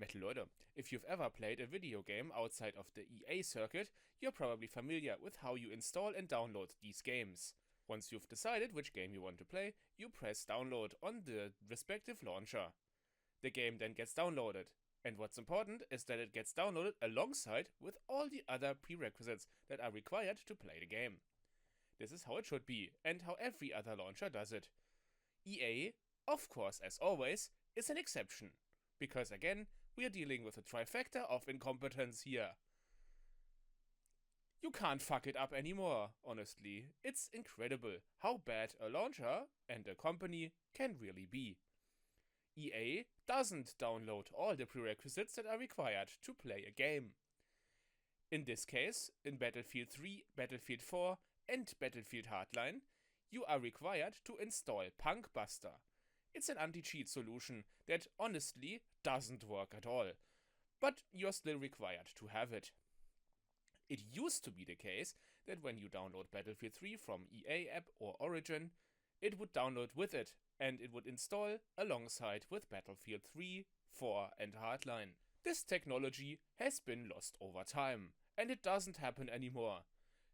Metal Leute, if you've ever played a video game outside of the EA circuit, you're probably familiar with how you install and download these games. Once you've decided which game you want to play, you press download on the respective launcher. The game then gets downloaded, and what's important is that it gets downloaded alongside with all the other prerequisites that are required to play the game. This is how it should be, and how every other launcher does it. EA, of course, as always, is an exception, because again, we are dealing with a trifecta of incompetence here. You can't fuck it up anymore, honestly. It's incredible how bad a launcher and a company can really be. EA doesn't download all the prerequisites that are required to play a game. In this case, in Battlefield 3, Battlefield 4 and Battlefield Hardline, you are required to install Punkbuster. It's an anti-cheat solution that honestly doesn't work at all, but you're still required to have it. It used to be the case that when you download Battlefield 3 from EA app or Origin, it would download with it, and it would install alongside with Battlefield 3, 4 and Hardline. This technology has been lost over time, and it doesn't happen anymore.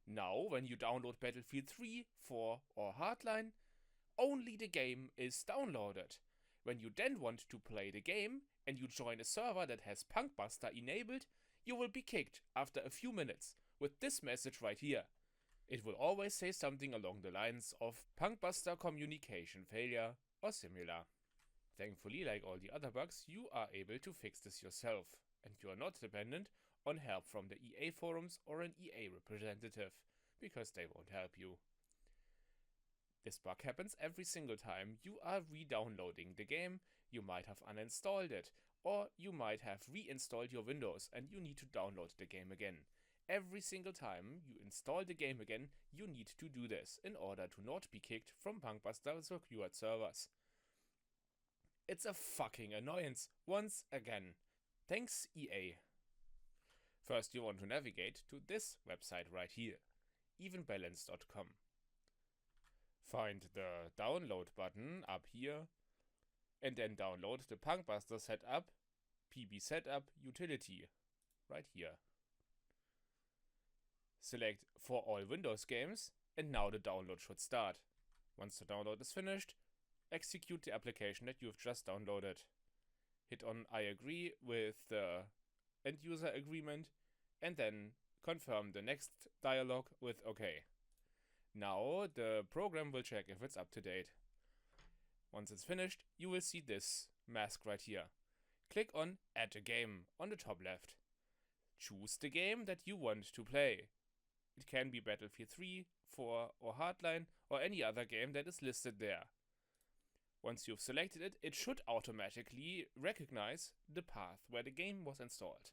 Now, when you download Battlefield 3, 4 or Hardline, only the game is downloaded. When you then want to play the game, and you join a server that has Punkbuster enabled, you will be kicked after a few minutes with this message right here. It will always say something along the lines of Punkbuster communication failure or similar. Thankfully, like all the other bugs, you are able to fix this yourself, and you are not dependent on help from the EA forums or an EA representative, because they won't help you. This bug happens every single time you are re-downloading the game. You might have uninstalled it, or you might have reinstalled your Windows and you need to download the game again. Every single time you install the game again, you need to do this in order to not be kicked from Punkbuster secured servers. It's a fucking annoyance, once again. Thanks, EA. First, you want to navigate to this website right here, evenbalance.com. Find the download button up here, and then download the Punkbuster setup, PB setup utility, right here. Select for all Windows games, and now the download should start. Once the download is finished, execute the application that you've just downloaded. Hit on I agree with the end user agreement, and then confirm the next dialog with OK. Now the program will check if it's up to date. Once it's finished, you will see this mask right here. Click on Add a Game on the top left. Choose the game that you want to play. It can be Battlefield 3, 4 or Hardline or any other game that is listed there. Once you've selected it, it should automatically recognize the path where the game was installed,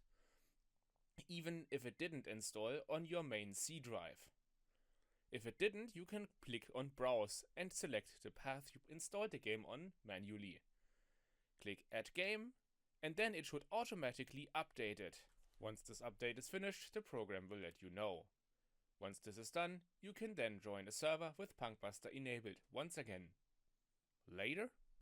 even if it didn't install on your main C drive. If it didn't, you can click on Browse and select the path you installed the game on manually. Click Add Game, and then it should automatically update it. Once this update is finished, the program will let you know. Once this is done, you can then join a server with Punkbuster enabled once again. Later.